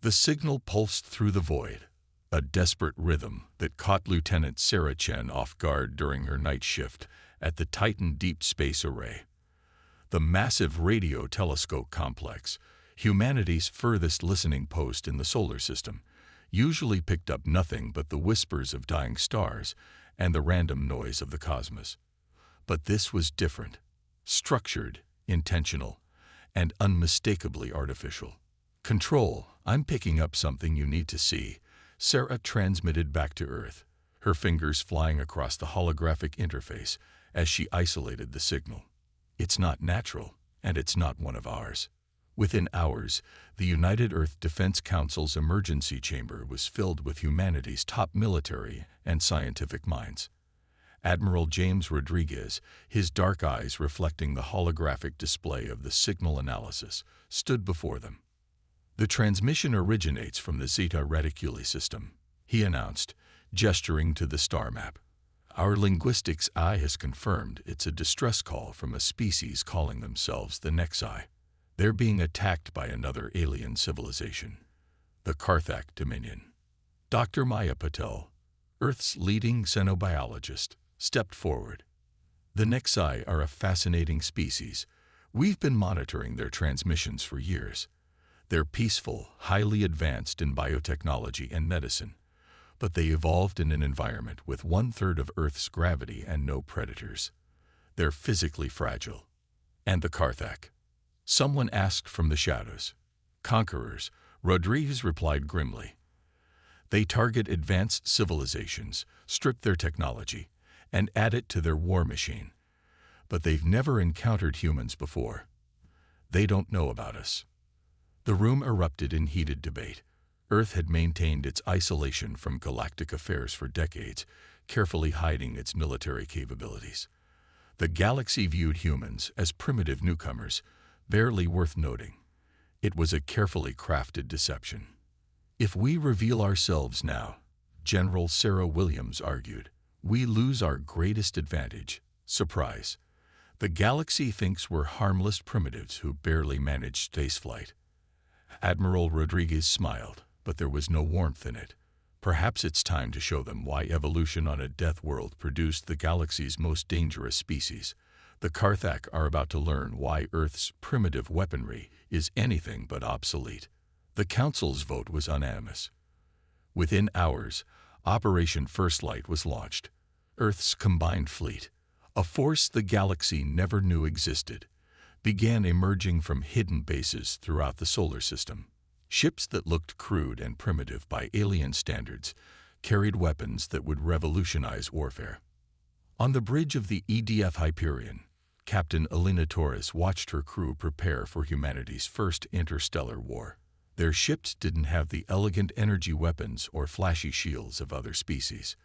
The signal pulsed through the void, a desperate rhythm that caught Lieutenant Sarah Chen off guard during her night shift at the Titan Deep Space Array. The massive radio telescope complex, humanity's furthest listening post in the solar system, usually picked up nothing but the whispers of dying stars and the random noise of the cosmos. But this was different, structured, intentional, and unmistakably artificial. "Control, I'm picking up something you need to see," Sarah transmitted back to Earth, her fingers flying across the holographic interface as she isolated the signal. "It's not natural, and it's not one of ours." Within hours, the United Earth Defense Council's emergency chamber was filled with humanity's top military and scientific minds. Admiral James Rodriguez, his dark eyes reflecting the holographic display of the signal analysis, stood before them. "The transmission originates from the Zeta Reticuli system," he announced, gesturing to the star map. "Our linguistics eye has confirmed it's a distress call from a species calling themselves the Nexi. They're being attacked by another alien civilization, the Karthak Dominion." Dr. Maya Patel, Earth's leading xenobiologist, stepped forward. "The Nexi are a fascinating species. We've been monitoring their transmissions for years. They're peaceful, highly advanced in biotechnology and medicine, but they evolved in an environment with 1/3 of Earth's gravity and no predators. They're physically fragile." "And the Karthak?" someone asked from the shadows. "Conquerors," Rodriguez replied grimly. "They target advanced civilizations, strip their technology, and add it to their war machine. But they've never encountered humans before. They don't know about us." The room erupted in heated debate. Earth had maintained its isolation from galactic affairs for decades, carefully hiding its military capabilities. The galaxy viewed humans as primitive newcomers, barely worth noting. It was a carefully crafted deception. "If we reveal ourselves now," General Sarah Williams argued, "we lose our greatest advantage, surprise. The galaxy thinks we're harmless primitives who barely manage spaceflight." Admiral Rodriguez smiled, but there was no warmth in it. "Perhaps it's time to show them why evolution on a death world produced the galaxy's most dangerous species. The Karthak are about to learn why Earth's primitive weaponry is anything but obsolete." The Council's vote was unanimous. Within hours, Operation First Light was launched. Earth's combined fleet, a force the galaxy never knew existed, began emerging from hidden bases throughout the solar system. Ships that looked crude and primitive by alien standards carried weapons that would revolutionize warfare. On the bridge of the EDF Hyperion, Captain Elena Torres watched her crew prepare for humanity's first interstellar war. Their ships didn't have the elegant energy weapons or flashy shields of other species.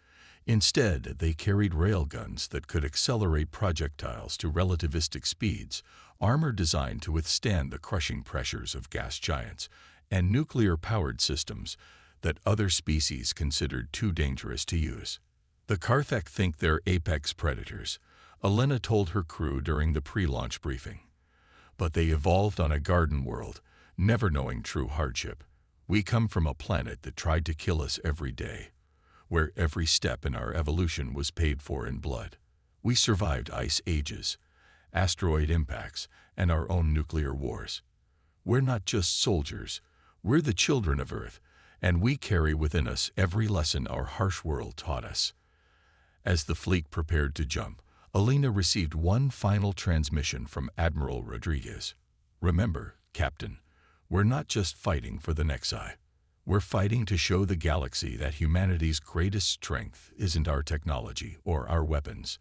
Instead, they carried railguns that could accelerate projectiles to relativistic speeds, armor designed to withstand the crushing pressures of gas giants, and nuclear-powered systems that other species considered too dangerous to use. "The Karthak think they're apex predators," Elena told her crew during the pre-launch briefing. "But they evolved on a garden world, never knowing true hardship. We come from a planet that tried to kill us every day, where every step in our evolution was paid for in blood. We survived ice ages, asteroid impacts, and our own nuclear wars. We're not just soldiers, we're the children of Earth, and we carry within us every lesson our harsh world taught us." As the fleet prepared to jump, Elena received one final transmission from Admiral Rodriguez. "Remember, Captain, we're not just fighting for the Nexi. We're fighting to show the galaxy that humanity's greatest strength isn't our technology or our weapons.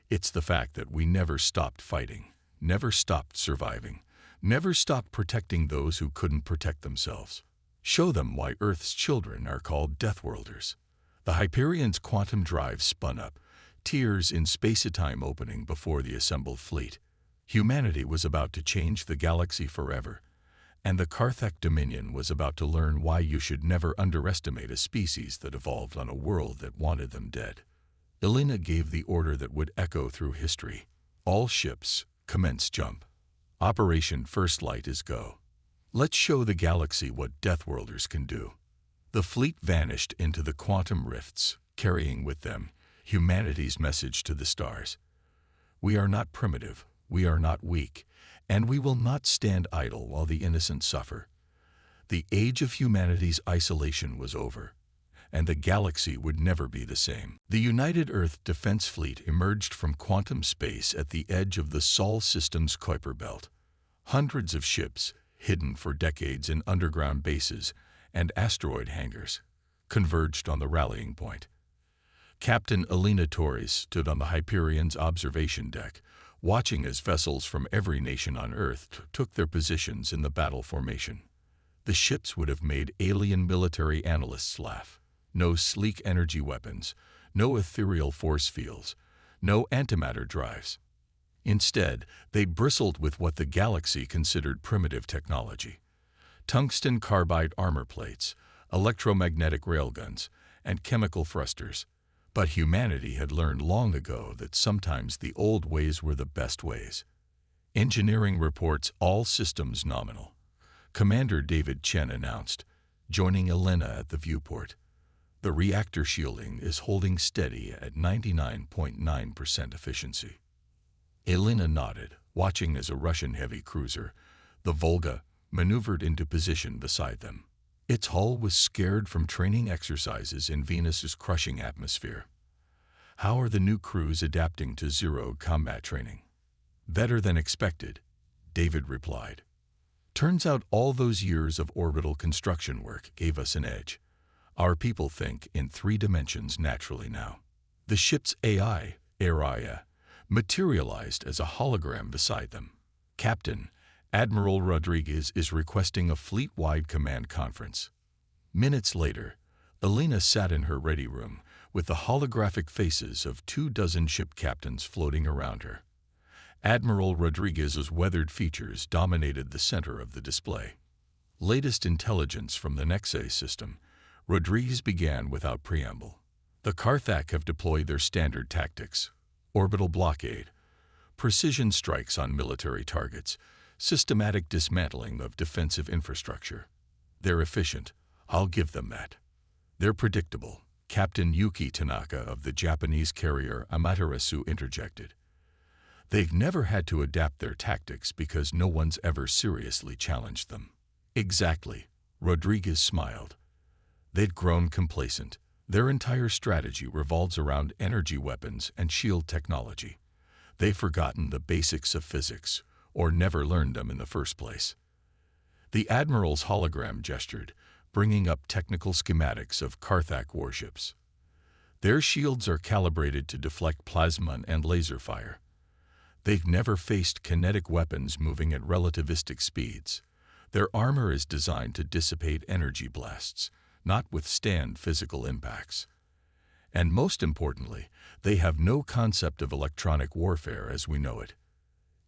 It's the fact that we never stopped fighting, never stopped surviving, never stopped protecting those who couldn't protect themselves. Show them why Earth's children are called Deathworlders." The Hyperion's quantum drive spun up, tears in space-time opening before the assembled fleet. Humanity was about to change the galaxy forever, and the Karthak Dominion was about to learn why you should never underestimate a species that evolved on a world that wanted them dead. Elena gave the order that would echo through history. "All ships, commence jump. Operation First Light is go." Let's show the galaxy what Deathworlders can do. The fleet vanished into the quantum rifts, carrying with them humanity's message to the stars. We are not primitive, we are not weak, and we will not stand idle while the innocent suffer. The age of humanity's isolation was over, and the galaxy would never be the same. The United Earth Defense Fleet emerged from quantum space at the edge of the Sol system's Kuiper belt. Hundreds of ships, hidden for decades in underground bases and asteroid hangars, converged on the rallying point. Captain Elena Torres stood on the Hyperion's observation deck, watching as vessels from every nation on Earth took their positions in the battle formation. The ships would have made alien military analysts laugh. No sleek energy weapons, no ethereal force fields, no antimatter drives. Instead, they bristled with what the galaxy considered primitive technology: tungsten carbide armor plates, electromagnetic railguns, and chemical thrusters. But humanity had learned long ago that sometimes the old ways were the best ways. Engineering reports all systems nominal, Commander David Chen announced, joining Elena at the viewport. The reactor shielding is holding steady at 99.9% efficiency. Elena nodded, watching as a Russian heavy cruiser, the Volga, maneuvered into position beside them. Its hull was scared from training exercises in Venus's crushing atmosphere. How are the new crews adapting to zero combat training? Better than expected, David replied. Turns out all those years of orbital construction work gave us an edge. Our people think in 3 dimensions naturally now. The ship's AI, Araya, materialized as a hologram beside them. Captain, Admiral Rodriguez is requesting a fleet-wide command conference. Minutes later, Elena sat in her ready room with the holographic faces of 24 ship captains floating around her. Admiral Rodriguez's weathered features dominated the center of the display. Latest intelligence from the Nexus system, Rodriguez began without preamble. The Carthac have deployed their standard tactics: orbital blockade, precision strikes on military targets, systematic dismantling of defensive infrastructure. They're efficient, I'll give them that. They're predictable, Captain Yuki Tanaka of the Japanese carrier Amaterasu interjected. They've never had to adapt their tactics because no one's ever seriously challenged them. Exactly, Rodriguez smiled. They'd grown complacent. Their entire strategy revolves around energy weapons and shield technology. They've forgotten the basics of physics, or never learned them in the first place. The Admiral's hologram gestured, bringing up technical schematics of Carthac warships. Their shields are calibrated to deflect plasma and laser fire. They've never faced kinetic weapons moving at relativistic speeds. Their armor is designed to dissipate energy blasts, not withstand physical impacts. And most importantly, they have no concept of electronic warfare as we know it.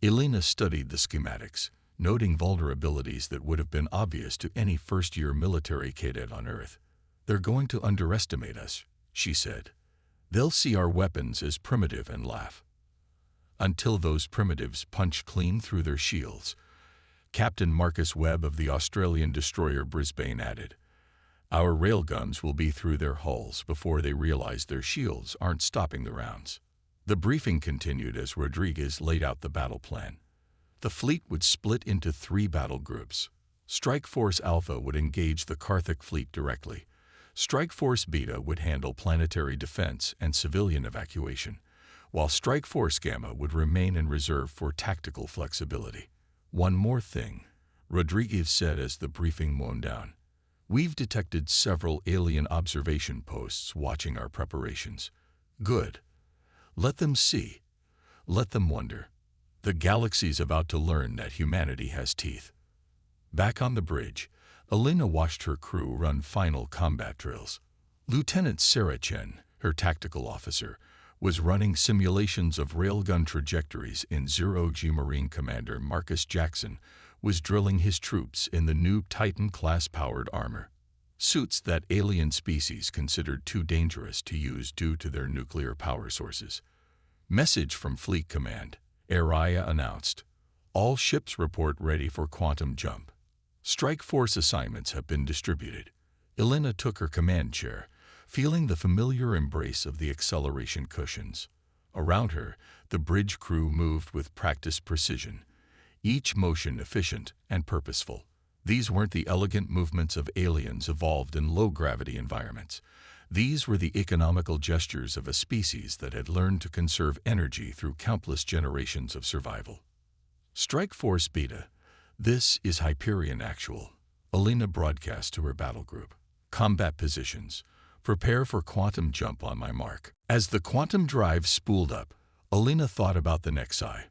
Elena studied the schematics, noting vulnerabilities that would have been obvious to any first-year military cadet on Earth. They're going to underestimate us, she said. They'll see our weapons as primitive and laugh. Until those primitives punch clean through their shields, Captain Marcus Webb of the Australian destroyer Brisbane added. Our railguns will be through their hulls before they realize their shields aren't stopping the rounds. The briefing continued as Rodriguez laid out the battle plan. The fleet would split into 3 battle groups. Strike Force Alpha would engage the Carthac fleet directly. Strike Force Beta would handle planetary defense and civilian evacuation, while Strike Force Gamma would remain in reserve for tactical flexibility. One more thing, Rodriguez said as the briefing wound down. We've detected several alien observation posts watching our preparations. Good. Let them see. Let them wonder. The galaxy's about to learn that humanity has teeth. Back on the bridge, Elena watched her crew run final combat drills. Lieutenant Sarah Chen, her tactical officer, was running simulations of railgun trajectories in Zero-G. Marine Commander Marcus Jackson was drilling his troops in the new Titan-class powered armor. Suits that alien species considered too dangerous to use due to their nuclear power sources. Message from Fleet Command, Araya announced. All ships report ready for quantum jump. Strike Force assignments have been distributed. Elena took her command chair, feeling the familiar embrace of the acceleration cushions. Around her, the bridge crew moved with practiced precision, each motion efficient and purposeful. These weren't the elegant movements of aliens evolved in low-gravity environments. These were the economical gestures of a species that had learned to conserve energy through countless generations of survival. Strike Force Beta. This is Hyperion Actual. Elena broadcast to her battle group. Combat positions. Prepare for quantum jump on my mark. As the quantum drive spooled up, Elena thought about the Nexi,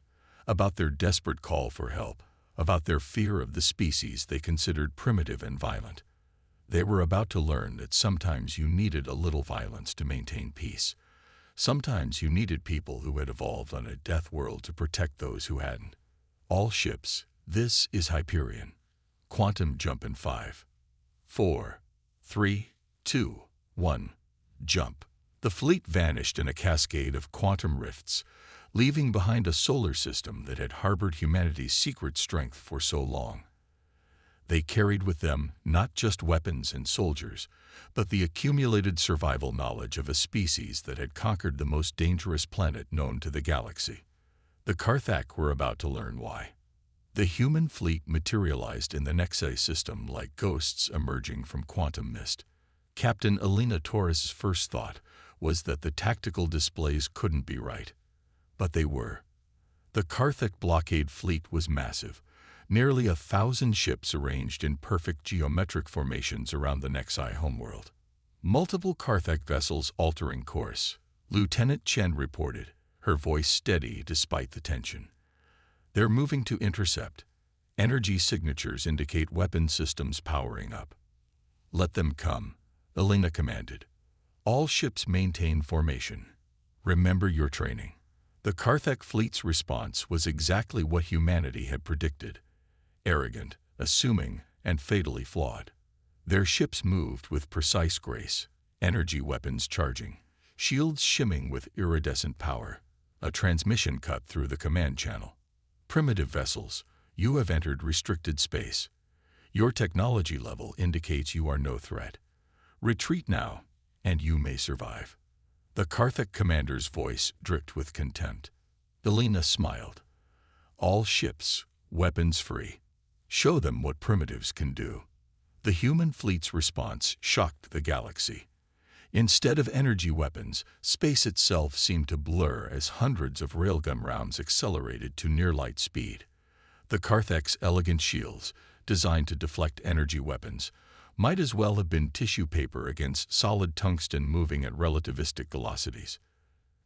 about their desperate call for help, about their fear of the species they considered primitive and violent. They were about to learn that sometimes you needed a little violence to maintain peace. Sometimes you needed people who had evolved on a death world to protect those who hadn't. All ships, this is Hyperion. Quantum jump in 5, 4, 3, 2, 1. Jump. The fleet vanished in a cascade of quantum rifts, leaving behind a solar system that had harbored humanity's secret strength for so long. They carried with them not just weapons and soldiers, but the accumulated survival knowledge of a species that had conquered the most dangerous planet known to the galaxy. The Karthak were about to learn why. The human fleet materialized in the Nexi system like ghosts emerging from quantum mist. Captain Elena Torres' first thought was that the tactical displays couldn't be right. But they were. The Karthak blockade fleet was massive, nearly 1,000 ships arranged in perfect geometric formations around the Nexi homeworld. Multiple Karthak vessels altering course. Lieutenant Chen reported, her voice steady despite the tension. They're moving to intercept. Energy signatures indicate weapon systems powering up. Let them come, Elena commanded. All ships maintain formation. Remember your training. The Karthak fleet's response was exactly what humanity had predicted. Arrogant, assuming, and fatally flawed. Their ships moved with precise grace, energy weapons charging, shields shimming with iridescent power. A transmission cut through the command channel. Primitive vessels, you have entered restricted space. Your technology level indicates you are no threat. Retreat now, and you may survive. The Karthak commander's voice dripped with contempt. Elena smiled. All ships, weapons free. Show them what primitives can do. The human fleet's response shocked the galaxy. Instead of energy weapons, space itself seemed to blur as hundreds of railgun rounds accelerated to near-light speed. The Karthak's elegant shields, designed to deflect energy weapons, might as well have been tissue paper against solid tungsten moving at relativistic velocities.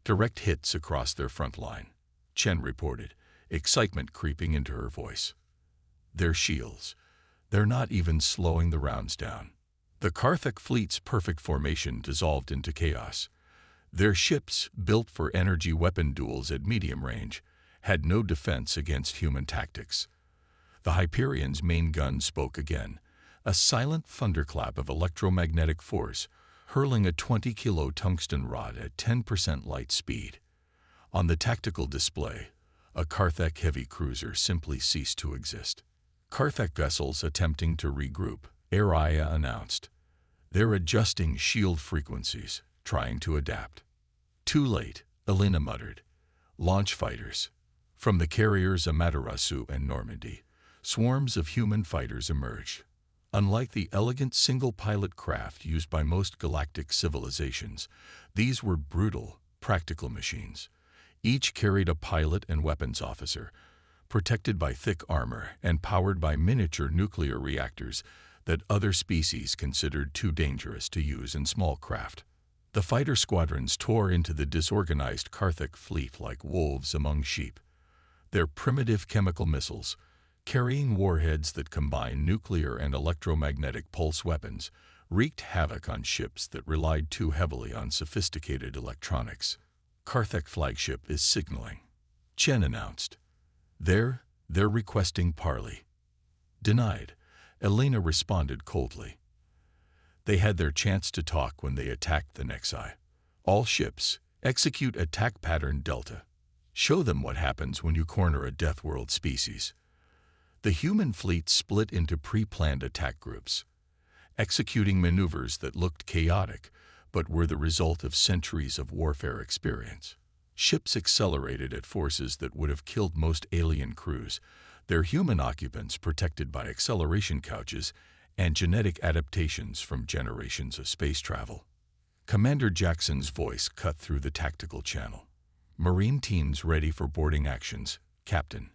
Direct hits across their front line, Chen reported, excitement creeping into her voice. Their shields. They're not even slowing the rounds down. The Karthak fleet's perfect formation dissolved into chaos. Their ships, built for energy weapon duels at medium range, had no defense against human tactics. The Hyperion's main gun spoke again, a silent thunderclap of electromagnetic force, hurling a 20-kilo tungsten rod at 10% light speed. On the tactical display, a Karthak heavy cruiser simply ceased to exist. Karthak vessels attempting to regroup, Araya announced. They're adjusting shield frequencies, trying to adapt. Too late, Elena muttered. Launch fighters. From the carriers Amaterasu and Normandy, swarms of human fighters emerged. Unlike the elegant single-pilot craft used by most galactic civilizations, these were brutal, practical machines. Each carried a pilot and weapons officer, protected by thick armor and powered by miniature nuclear reactors that other species considered too dangerous to use in small craft. The fighter squadrons tore into the disorganized Karthak fleet like wolves among sheep. Their primitive chemical missiles, carrying warheads that combine nuclear and electromagnetic pulse weapons, wreaked havoc on ships that relied too heavily on sophisticated electronics. Karthak flagship is signaling, Chen announced. They're requesting parley. Denied, Elena responded coldly. They had their chance to talk when they attacked the Nexi. All ships, execute attack pattern Delta. Show them what happens when you corner a Deathworld species. The human fleet split into pre-planned attack groups, executing maneuvers that looked chaotic but were the result of centuries of warfare experience. Ships accelerated at forces that would have killed most alien crews, their human occupants protected by acceleration couches and genetic adaptations from generations of space travel. Commander Jackson's voice cut through the tactical channel. Marine teams ready for boarding actions, Captain.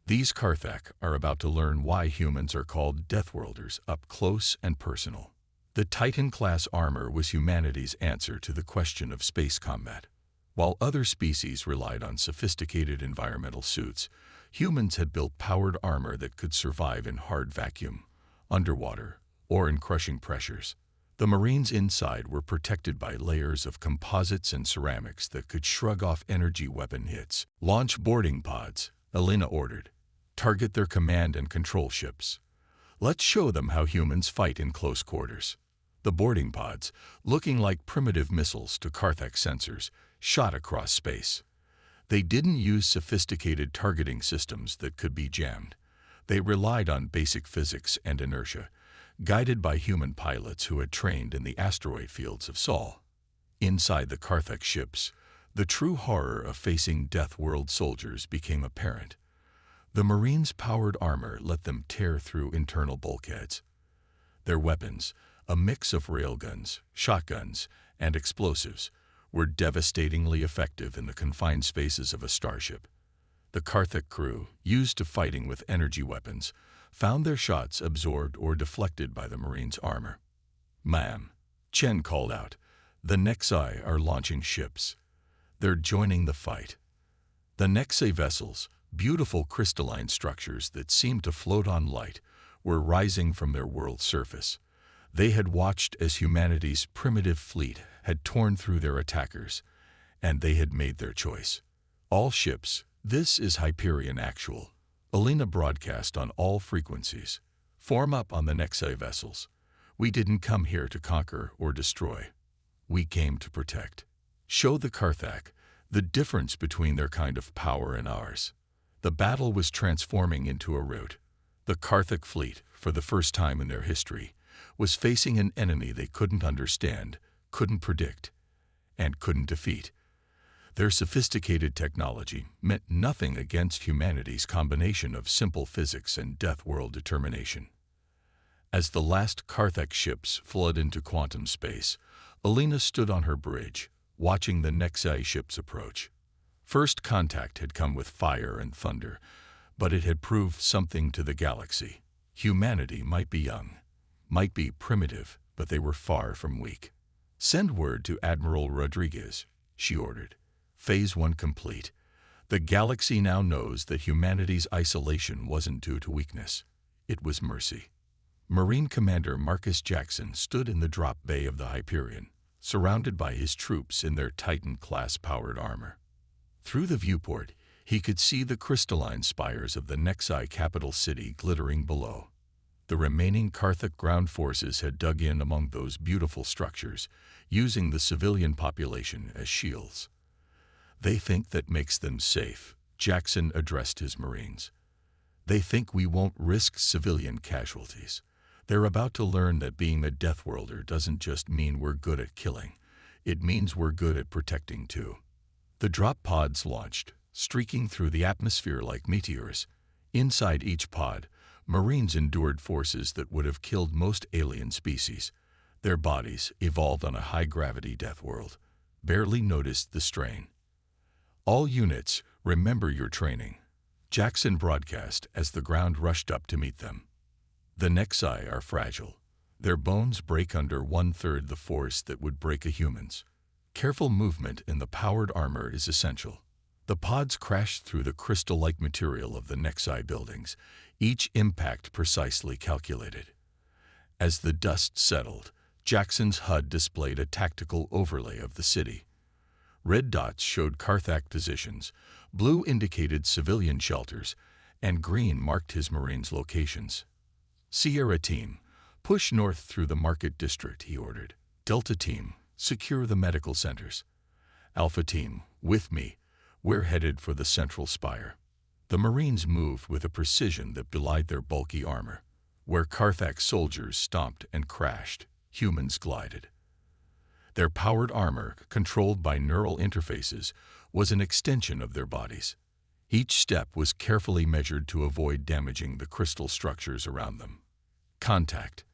These Carthak are about to learn why humans are called Deathworlders up close and personal. The Titan-class armor was humanity's answer to the question of space combat. While other species relied on sophisticated environmental suits, humans had built powered armor that could survive in hard vacuum, underwater, or in crushing pressures. The Marines inside were protected by layers of composites and ceramics that could shrug off energy weapon hits. Launch boarding pods, Elena ordered. Target their command and control ships. Let's show them how humans fight in close quarters. The boarding pods, looking like primitive missiles to Carthak sensors, shot across space. They didn't use sophisticated targeting systems that could be jammed. They relied on basic physics and inertia, guided by human pilots who had trained in the asteroid fields of Sol. Inside the Carthak ships, the true horror of facing Deathworld soldiers became apparent. The Marines' powered armor let them tear through internal bulkheads. Their weapons, a mix of railguns, shotguns, and explosives, were devastatingly effective in the confined spaces of a starship. The Carthak crew, used to fighting with energy weapons, found their shots absorbed or deflected by the Marines' armor. "Ma'am," Chen called out, "the Nexi are launching ships. They're joining the fight." The Nexi vessels, beautiful crystalline structures that seemed to float on light, were rising from their world's surface. They had watched as humanity's primitive fleet had torn through their attackers, and they had made their choice. "All ships, this is Hyperion Actual." Elena broadcast on all frequencies. "Form up on the Nexi vessels. We didn't come here to conquer or destroy. We came to protect. Show the Carthak the difference between their kind of power and ours." The battle was transforming into a rout. The Carthak fleet, for the first time in their history, was facing an enemy they couldn't understand, couldn't predict, and couldn't defeat. Their sophisticated technology meant nothing against humanity's combination of simple physics and Deathworld determination. As the last Carthak ships flooded into quantum space, Elena stood on her bridge, watching the Nexi ships approach. First contact had come with fire and thunder, but it had proved something to the galaxy. Humanity might be young, might be primitive, but they were far from weak. "Send word to Admiral Rodriguez," she ordered. "Phase 1 complete. The galaxy now knows that humanity's isolation wasn't due to weakness. It was mercy." Marine Commander Marcus Jackson stood in the drop bay of the Hyperion, surrounded by his troops in their Titan-class powered armor. Through the viewport, he could see the crystalline spires of the Nexi capital city glittering below. The remaining Carthak ground forces had dug in among those beautiful structures, using the civilian population as shields. "They think that makes them safe," Jackson addressed his Marines. "They think we won't risk civilian casualties. They're about to learn that being a Deathworlder doesn't just mean we're good at killing. It means we're good at protecting too." The drop pods launched, streaking through the atmosphere like meteors. Inside each pod, Marines endured forces that would have killed most alien species. Their bodies, evolved on a high-gravity Deathworld, barely noticed the strain. "All units, remember your training," Jackson broadcast as the ground rushed up to meet them. "The Nexi are fragile. Their bones break under 1/3 the force that would break a human's. Careful movement in the powered armor is essential." The pods crashed through the crystal-like material of the Nexi buildings, each impact precisely calculated. As the dust settled, Jackson's HUD displayed a tactical overlay of the city. Red dots showed Carthak positions, blue indicated civilian shelters, and green marked his Marines' locations. "Sierra Team, push north through the Market District," he ordered. "Delta Team, secure the medical centers. Alpha Team, with me. We're headed for the central spire." The Marines moved with a precision that belied their bulky armor. Where Carthage soldiers stomped and crashed, humans glided. Their powered armor, controlled by neural interfaces, was an extension of their bodies. Each step was carefully measured to avoid damaging the crystal structures around them. Contact.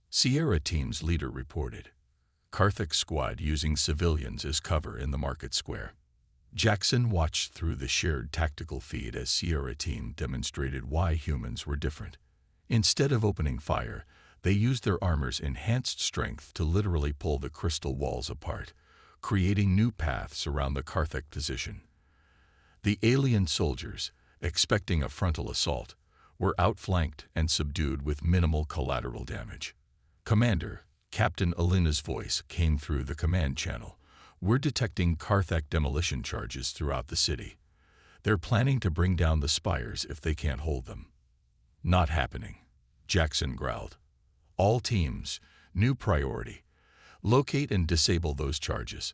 Sierra Team's leader reported. Carthage squad using civilians as cover in the market square. Jackson watched through the shared tactical feed as Sierra Team demonstrated why humans were different. Instead of opening fire, they used their armor's enhanced strength to literally pull the crystal walls apart, creating new paths around the Carthage position. The alien soldiers, expecting a frontal assault, were outflanked and subdued with minimal collateral damage. Commander, Captain Alina's voice came through the command channel. We're detecting Carthage demolition charges throughout the city. They're planning to bring down the spires if they can't hold them. Not happening, Jackson growled. All teams, new priority. Locate and disable those charges.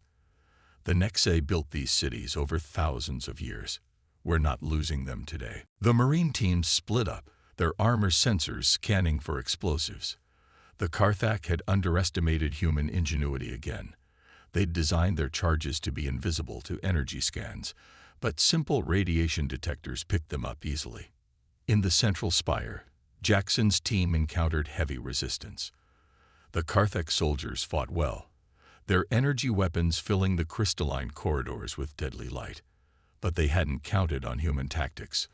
The Nexae built these cities over thousands of years. We're not losing them today. The Marine teams split up, their armor sensors scanning for explosives. The Carthage had underestimated human ingenuity again. They'd designed their charges to be invisible to energy scans, but simple radiation detectors picked them up easily. In the central spire, Jackson's team encountered heavy resistance. The Carthage soldiers fought well, their energy weapons filling the crystalline corridors with deadly light. But they hadn't counted on human tactics.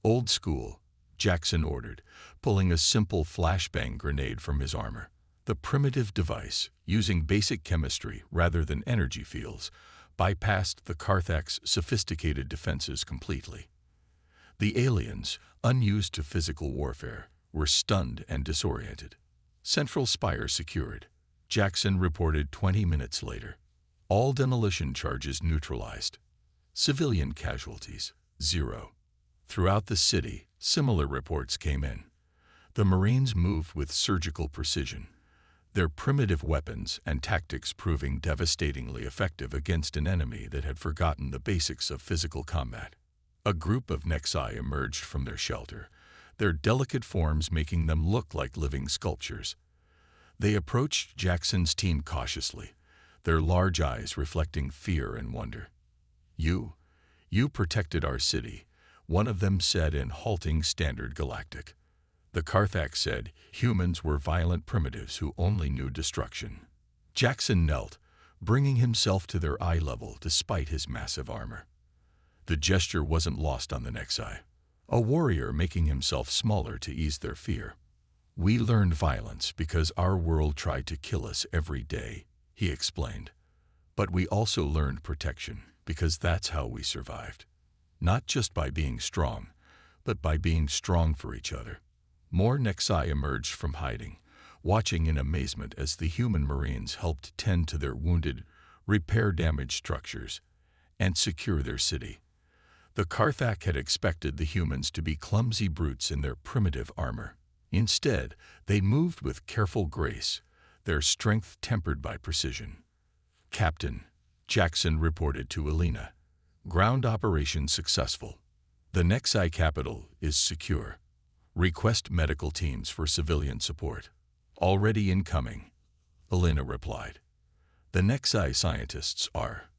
Old school, Jackson ordered, pulling a simple flashbang grenade from his armor. The primitive device, using basic chemistry rather than energy fields, bypassed the Carthage's sophisticated defenses completely. The aliens, unused to physical warfare, were stunned and disoriented. Central spire secured, Jackson reported 20 minutes later. All demolition charges neutralized. Civilian casualties, 0. Throughout the city, similar reports came in. The Marines moved with surgical precision, their primitive weapons and tactics proving devastatingly effective against an enemy that had forgotten the basics of physical combat. A group of Nexae emerged from their shelter, their delicate forms making them look like living sculptures. They approached Jackson's team cautiously, their large eyes reflecting fear and wonder. You protected our city, one of them said in halting standard Galactic. The Carthage said humans were violent primitives who only knew destruction. Jackson knelt, bringing himself to their eye level despite his massive armor. The gesture wasn't lost on the Nexae, a warrior making himself smaller to ease their fear. We learned violence because our world tried to kill us every day, he explained. But we also learned protection because that's how we survived. Not just by being strong, but by being strong for each other. More Nexae emerged from hiding, watching in amazement as the human Marines helped tend to their wounded, repair damaged structures, and secure their city. The Carthage had expected the humans to be clumsy brutes in their primitive armor. Instead, they moved with careful grace, their strength tempered by precision. Captain, Jackson reported to Alina. Ground operation successful. The Nexae capital is secure. Request medical teams for civilian support. Already incoming, Alina replied. The Nexae scientists are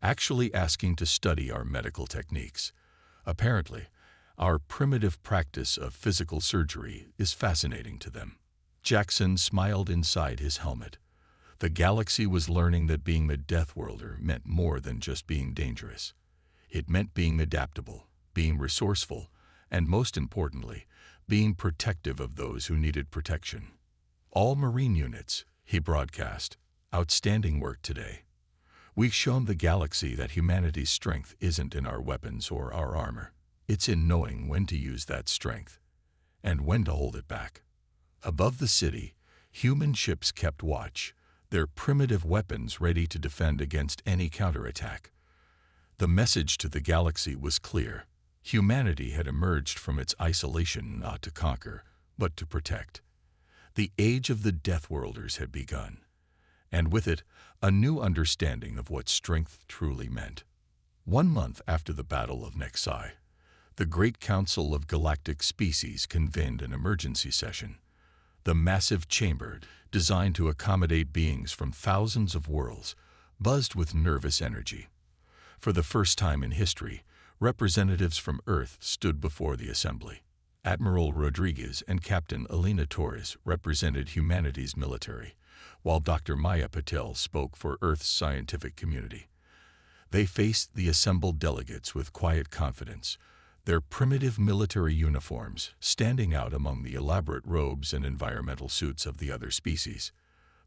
actually asking to study our medical techniques. Apparently, our primitive practice of physical surgery is fascinating to them. Jackson smiled inside his helmet. The galaxy was learning that being the Deathworlder meant more than just being dangerous. It meant being adaptable, being resourceful, and most importantly, being protective of those who needed protection. All Marine units, he broadcast, outstanding work today. We've shown the galaxy that humanity's strength isn't in our weapons or our armor. It's in knowing when to use that strength, and when to hold it back. Above the city, human ships kept watch, their primitive weapons ready to defend against any counterattack. The message to the galaxy was clear. Humanity had emerged from its isolation not to conquer, but to protect. The age of the Deathworlders had begun, and with it, a new understanding of what strength truly meant. 1 month after the Battle of Nexae, The Great Council of Galactic Species convened an emergency session. The massive chamber, designed to accommodate beings from thousands of worlds, buzzed with nervous energy. For the first time in history, representatives from Earth stood before the assembly. Admiral Rodriguez and Captain Elena Torres represented humanity's military, while Dr. Maya Patel spoke for Earth's scientific community. They faced the assembled delegates with quiet confidence, their primitive military uniforms standing out among the elaborate robes and environmental suits of the other species.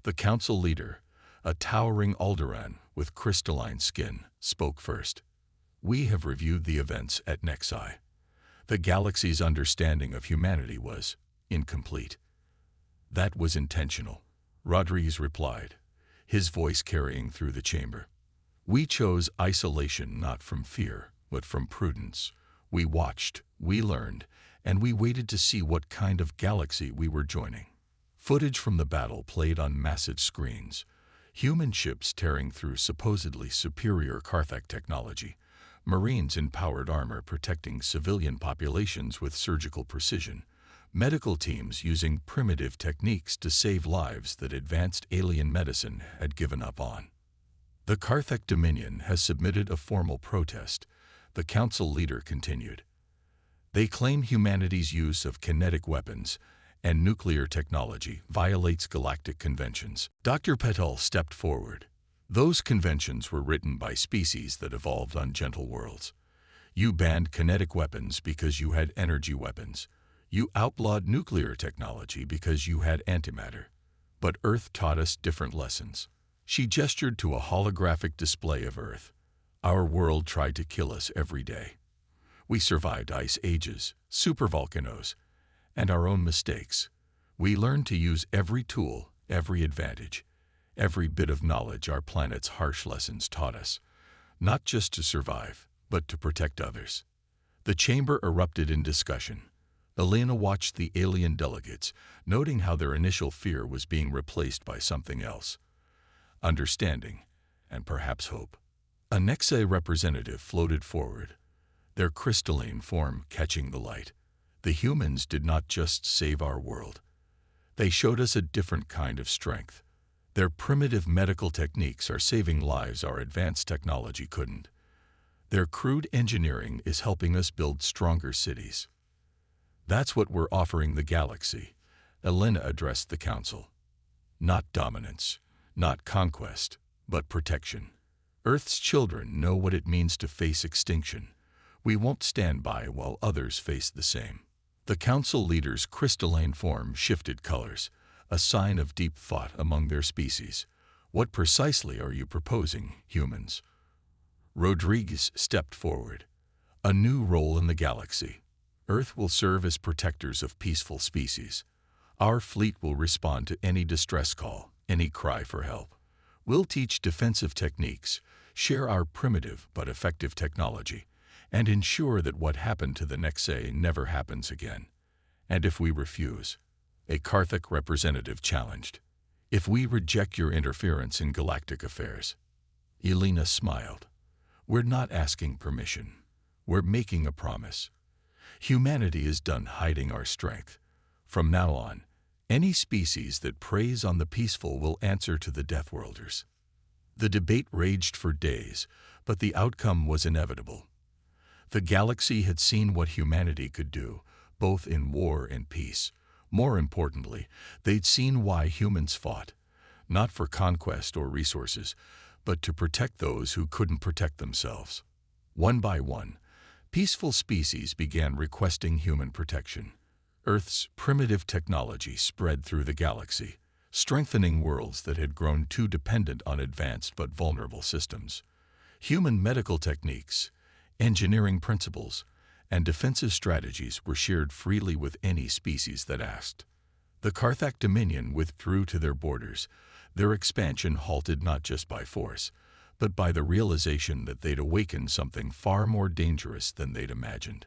The council leader, a towering Alderaan with crystalline skin, spoke first. "We have reviewed the events at Nexi. The galaxy's understanding of humanity was incomplete." "That was intentional," Rodriguez replied, his voice carrying through the chamber. "We chose isolation not from fear, but from prudence. We watched, we learned, and we waited to see what kind of galaxy we were joining." Footage from the battle played on massive screens. Human ships tearing through supposedly superior Carthac technology, Marines in powered armor protecting civilian populations with surgical precision, medical teams using primitive techniques to save lives that advanced alien medicine had given up on. "The Carthac Dominion has submitted a formal protest," the council leader continued. "They claim humanity's use of kinetic weapons and nuclear technology violates galactic conventions." Dr. Patel stepped forward. "Those conventions were written by species that evolved on gentle worlds. You banned kinetic weapons because you had energy weapons. You outlawed nuclear technology because you had antimatter. But Earth taught us different lessons." She gestured to a holographic display of Earth. "Our world tried to kill us every day. We survived ice ages, supervolcanoes, and our own mistakes. We learned to use every tool, every advantage, every bit of knowledge our planet's harsh lessons taught us, not just to survive, but to protect others." The chamber erupted in discussion. Elena watched the alien delegates, noting how their initial fear was being replaced by something else: understanding, and perhaps hope. A Nexi representative floated forward, their crystalline form catching the light. "The humans did not just save our world. They showed us a different kind of strength. Their primitive medical techniques are saving lives our advanced technology couldn't. Their crude engineering is helping us build stronger cities. That's what we're offering the galaxy," Elena addressed the council. "Not dominance, not conquest, but protection. Earth's children know what it means to face extinction. We won't stand by while others face the same." The council leader's crystalline form shifted colors, a sign of deep thought among their species. "What precisely are you proposing, humans?" Rodriguez stepped forward. "A new role in the galaxy. Earth will serve as protectors of peaceful species. Our fleet will respond to any distress call, any cry for help. We'll teach defensive techniques, share our primitive but effective technology, and ensure that what happened to the Nexi never happens again. And if we refuse," a Carthac representative challenged, "if we reject your interference in galactic affairs." Elena smiled. "We're not asking permission. We're making a promise. Humanity is done hiding our strength. From now on, any species that preys on the peaceful will answer to the Deathworlders." The debate raged for days, but the outcome was inevitable. The galaxy had seen what humanity could do, both in war and peace. More importantly, they'd seen why humans fought, not for conquest or resources, but to protect those who couldn't protect themselves. One by one, peaceful species began requesting human protection. Earth's primitive technology spread through the galaxy, strengthening worlds that had grown too dependent on advanced but vulnerable systems. Human medical techniques, engineering principles, and defensive strategies were shared freely with any species that asked. The Carthac Dominion withdrew to their borders, their expansion halted not just by force, but by the realization that they'd awakened something far more dangerous than they'd imagined.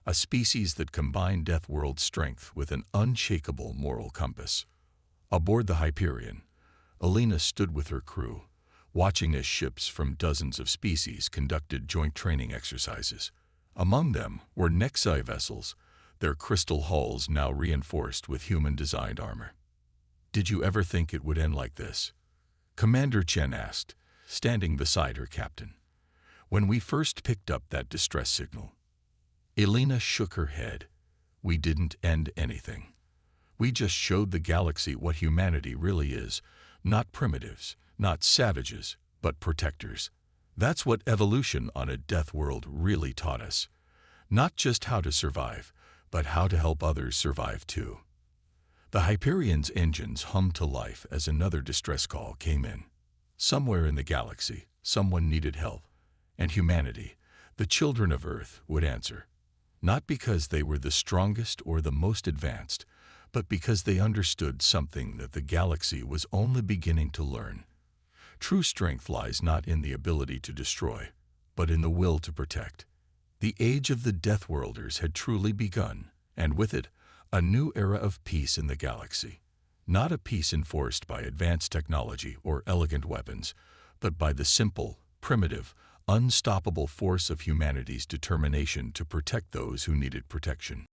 A species that combined Deathworld's strength with an unshakable moral compass. Aboard the Hyperion, Elena stood with her crew, watching as ships from dozens of species conducted joint training exercises. Among them were Nexi vessels, their crystal hulls now reinforced with human-designed armor. "Did you ever think it would end like this?" Commander Chen asked, standing beside her captain. "When we first picked up that distress signal." Elena shook her head. "We didn't end anything. We just showed the galaxy what humanity really is, not primitives, not savages, but protectors. That's what evolution on a death world really taught us. Not just how to survive, but how to help others survive too." The Hyperion's engines hummed to life as another distress call came in. Somewhere in the galaxy, someone needed help, and humanity, the children of Earth, would answer. Not because they were the strongest or the most advanced, but because they understood something that the galaxy was only beginning to learn. True strength lies not in the ability to destroy, but in the will to protect. The age of the Deathworlders had truly begun, and with it, a new era of peace in the galaxy. Not a peace enforced by advanced technology or elegant weapons, but by the simple, primitive, unstoppable force of humanity's determination to protect those who needed protection.